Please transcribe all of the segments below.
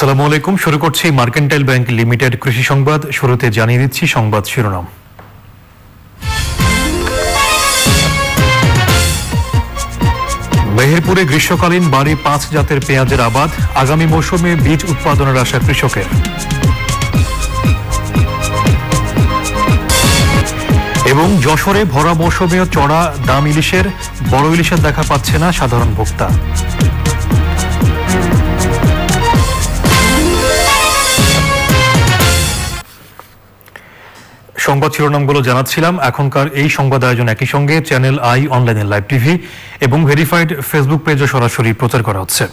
আসসালামু আলাইকুম। শুরু করছি মার্কেন্টাইল ব্যাংক লিমিটেড কৃষি সংবাদ। শুরুতে জানিয়ে দিচ্ছি সংবাদ শিরোনাম। মেহেরপুরে গ্রীষ্মকালীন বাড়ি 5 জাতের পেঁয়াজের আবাদ, আগামী মৌসুমে বীজ উৎপাদনের আশা কৃষকের। এবং যশোরে ভরা মৌসুমেও চড়া দাম ইলিশের, বড় ইলিশের দেখা পাচ্ছে না সাধারণ ভোক্তা। সংবাদ শিরোনামগুলো জানাচ্ছিলাম। এখনকার এই সংবাদ আয়োজন একই সঙ্গে চ্যানেল আই অনলাইনের লাইভ টিভি এবং ভেরিফাইড ফেসবুক পেজে সরাসরি প্রচার করা হচ্ছে।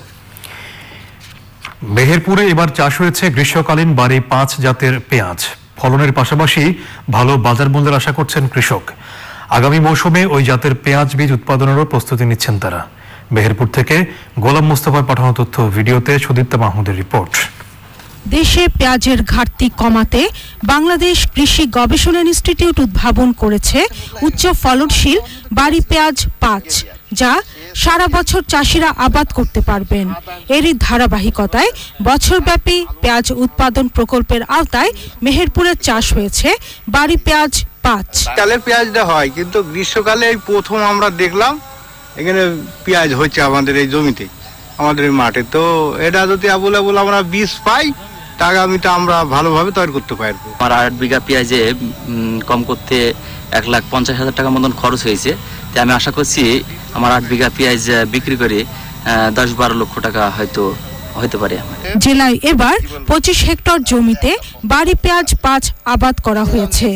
মেহেরপুরে এবার চাষ হয়েছে গ্রীষ্মকালীন বাড়ি 5 জাতের পেঁয়াজ। ফলনের পাশাপাশি ভালো বাজার মূল্যের আশা করছেন কৃষক। আগামী মৌসুমে ওই জাতের পেঁয়াজ বীজ উৎপাদনেরও প্রস্তুতি নিচ্ছেন তারা। মেহেরপুর থেকে গোলাম মোস্তফার পাঠানো তথ্য ভিডিওতে সুদীপ্তা মাহমুদের রিপোর্ট। দেশে পেঁয়াজের ঘাটতি কমাতে বাংলাদেশ কৃষি গবেষণা ইনস্টিটিউট উদ্ভাবন করেছে উচ্চ ফলনশীল বাড়ি পেঁয়াজ 5, যা সারা বছর চাষিরা আবাদ করতে পারবেন। এরই ধারাবাহিকতায় বছরব্যাপী পেঁয়াজ উৎপাদন প্রকল্পের আওতায় মেহেরপুরে চাষ হয়েছে বাড়ি পেঁয়াজ 5। কালের পেঁয়াজটা হয়, কিন্তু গ্রীষ্মকালে এই প্রথম আমরা দেখলাম এখানে পেঁয়াজ হচ্ছে আমাদের এই জমিতে, আমাদের এই মাঠে। তো এটা যদি অ্যাভেলেবল আমরা বীজ পাই, আগামীটা আমরা ভালোভাবে তৈরি করতে পারবো। আমার 8 বিঘা পেঁয়াজে কম করতে 1,50,000 টাকা মতন খরচ হয়েছে। তাই আমি আশা করছি আমার 8 বিঘা পেঁয়াজ বিক্রি করে 10-12 লক্ষ টাকা হয়তো হতে পারে। জেলায় এবার 25 হেক্টর জমিতে বাড়ি পেঁয়াজ 5 আবাদ করা হয়েছে।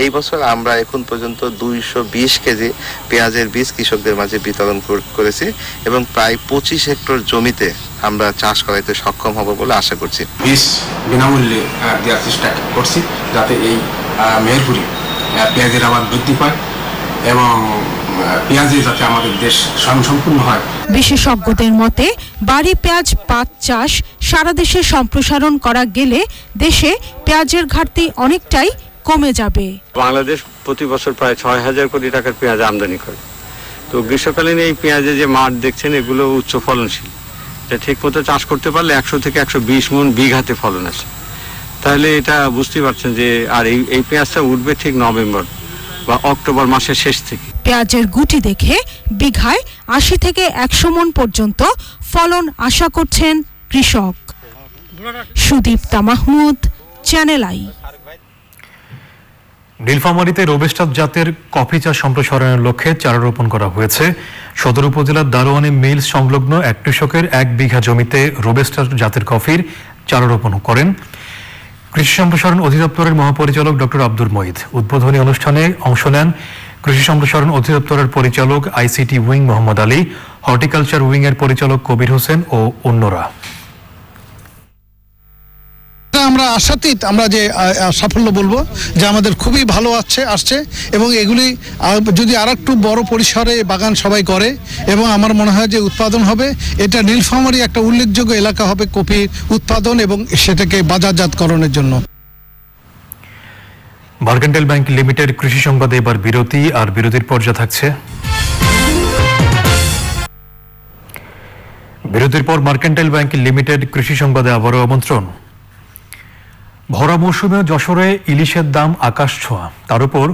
এই বছর আমরা এখন পর্যন্ত 220 কেজি পেঁয়াজের বীজ কৃষকদের মাঝে বিতরণ করেছি এবং প্রায় 25 হেক্টর জমিতে আমরা চাষ করাইতে সক্ষম হব বলে আশা করছি। বীজ বিনামূল্যে দেওয়ার চেষ্টা করছি, যাতে এই মেহেরপুরে পেঁয়াজের আবাদ বৃদ্ধি পায় এবং পেঁয়াজে যাতে আমাদের দেশ স্বয়ংসম্পূর্ণ হয়। বিশেষজ্ঞদের মতে বাড়ি পেঁয়াজ 5 চাষ সারা দেশে সম্প্রসারণ করা গেলে দেশে পেঁয়াজের ঘাটতি অনেকটাই কমে যাবে। বাংলাদেশ প্রতি বছর প্রায় 6,000 কোটি টাকার পেঁয়াজ আমদানি করে। তো গ্রীষ্মকালীন এই পেঁয়াজে যে মাঠ দেখছেন, এগুলো উচ্চ ফলনশীল। এটা ঠিক মতো চাষ করতে পারলে 100 থেকে 120 মণ বিঘাতে ফলন আসে। তাহলে এটা বুঝতে পারছেন যে আর এই পেঁয়াজটা উঠবে ঠিক নভেম্বর বা অক্টোবর মাসের শেষ থেকে। পেঁয়াজের গুটি দেখে বিঘায় 80 থেকে 100 মণ পর্যন্ত ফলন আশা করছেন কৃষক। Sudipta Mahmud, channel I. নীলফামারীতে রোবেস্টার জাতের কফি চাষ সম্প্রসারণের লক্ষ্যে চারা রোপণ করা হয়েছে। সদর উপজেলার দারোয়ানি মিল সংলগ্ন এক কৃষকের 1 বিঘা জমিতে রোবেস্টার জাতের কফির চারা রোপণ করেন কৃষি সম্প্রসারণ অধিদপ্তরের মহাপরিচালক ডক্টর আব্দুল মঈদ। উদ্বোধনী অনুষ্ঠানে অংশ নেন কৃষি সম্প্রসারণ অধিদপ্তরের পরিচালক ICT wing Mohammad Ali, horticulture wing এর পরিচালক কবির হোসেন ও অন্যরা। আমরা আশাতীত, আমরা যে সাফল্য বলবো যে আমাদের খুবই ভালো আসছে এবং এগুলি যদি আর একটু বড় পরিসরে বাগান সবাই করে এবং আমার মনে হয় যে উৎপাদন হবে, এটা নীলফামারী একটা উল্লেখযোগ্য এলাকা হবে কফি উৎপাদন এবং সেটাকে বাজারজাতকরণের জন্য। মার্কেন্টাইল ব্যাংক লিমিটেড কৃষি সংবাদে এবার বিরতি, আর বিরতির পর্যায়ে থাকছে। বিরতির পর মার্কেন্টাইল ব্যাংক লিমিটেড কৃষি সংবাদে আবারও আমন্ত্রণ। ভরা মৌসুমে যশোরে ইলিশের দাম আকাশ ছোঁয়া, তার উপর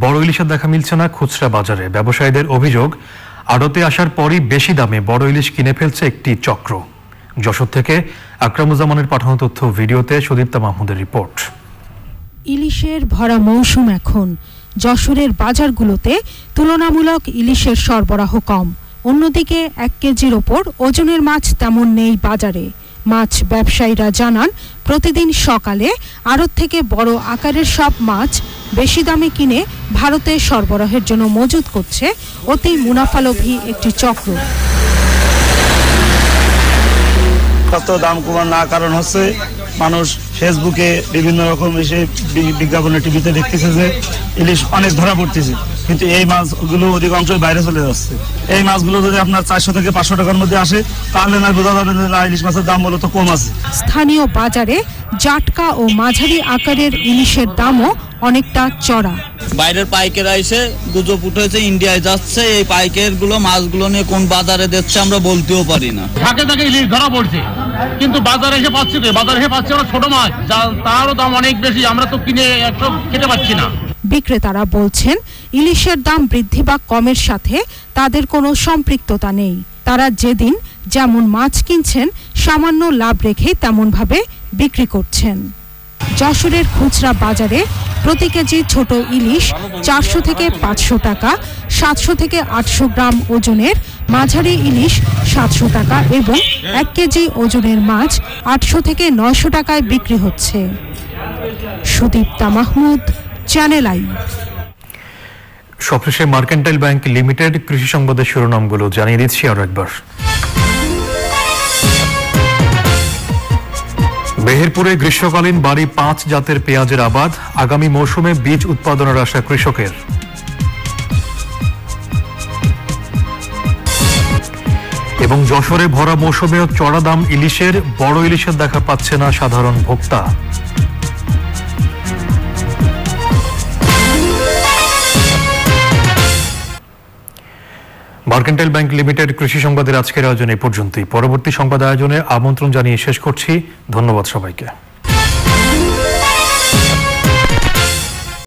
বড় ইলিশের দেখা মিলছে না খুচরা বাজারে। ব্যবসায়ীদের অভিযোগ, আড়তে আসার পরই বেশি দামে বড় ইলিশ কিনে ফেলছে একটি চক্র। যশোর থেকে আকরামুজ্জামানের পাঠানো তথ্য ভিডিওতে সুদীপ্তা মাহমুদের রিপোর্ট। ইলিশের ভরা মৌসুম এখন। যশোরের বাজারগুলোতে তুলনামূলক ইলিশের সরবরাহ কম। অন্যদিকে 1 কেজির ওপর ওজনের মাছ তেমন নেই বাজারে। মাছ ব্যবসায়ীরা জানান, প্রতিদিন সকালে আড়ত থেকে বড় আকারের সব মাছ বেশি দামে কিনে ভারতে সরবরাহের জন্য মজুত করছে অতি মুনাফালোভী একটি চক্র। কত দাম কমার না কারণ হচ্ছে মানুষ ফেসবুকে বিভিন্ন রকম এসে বিজ্ঞাপনে টিভিতে দেখতেছে যে ইলিশ অনেক ধরা পড়তেছে, কিন্তু এই মাছগুলো অধিকাংশই বাইরে চলে যাচ্ছে। এই মাছগুলো যদি আপনার 400 থেকে 500 টাকার মধ্যে আসে তাহলে না বোঝা যাবে যে ইলিশ মাছের দাম মূলত কম আছে। স্থানীয় বাজারে জাটকা ও মাঝারি আকারের ইলিশের দামও অনেকটা চড়া। বাইরের পাইকাররা এসে গুজব উঠেছে ইন্ডিয়ায় যাচ্ছে, এই পাইকারগুলো মাছগুলো নিয়ে কোন বাজারে দিচ্ছে আমরা বলতেও পারি না। ঢাকা থেকে ইলিশ ধরা পড়ছে, কিন্তু বাজারে এসে পাচ্ছি না, বাজারে এসে পাচ্ছি আমরা ছোট মাছ, তারও দাম অনেক বেশি, আমরা তো কিনে একটু খেতে পাচ্ছি না। বিক্রেতারা বলছেন ইলিশের দাম বৃদ্ধি বা কমের সাথে তাদের কোনো সম্পৃক্ততা নেই। তারা যেদিন যেমন মাছ কিনছেন সামান্য লাভ রেখে তেমনভাবে বিক্রি করছেন। যশোরের খুচরা বাজারে প্রতি কেজি ছোট ইলিশ 400 থেকে 500 টাকা, 700 থেকে 800 গ্রাম ওজনের মাঝারি ইলিশ 700 টাকা এবং 1 কেজি ওজনের মাছ 800 থেকে 900 টাকায় বিক্রি হচ্ছে। Sudipta Mahmud, channel I. সবশেষে মার্কেন্টাইল ব্যাংক লিমিটেড কৃষি সংবাদের শিরোনামগুলো জানিয়ে দিচ্ছি আরো একবার। মেহেরপুরে গ্রীষ্মকালীন বাড়ি 5 জাতের পেঁয়াজের আবাদ, আগামী মৌসুমে বীজ উৎপাদনের আশা কৃষকের। এবং যশোরে ভরা মৌসুমেও চড়া দাম ইলিশের, বড় ইলিশের দেখা পাচ্ছে না সাধারণ ভোক্তা। মার্কেন্টাইল ব্যাংক লিমিটেড কৃষি সংবাদের আজকের আয়োজন এই পর্যন্তই। পরবর্তী সংবাদ আয়োজনে আমন্ত্রণ জানিয়ে শেষ করছি। ধন্যবাদ সবাইকে।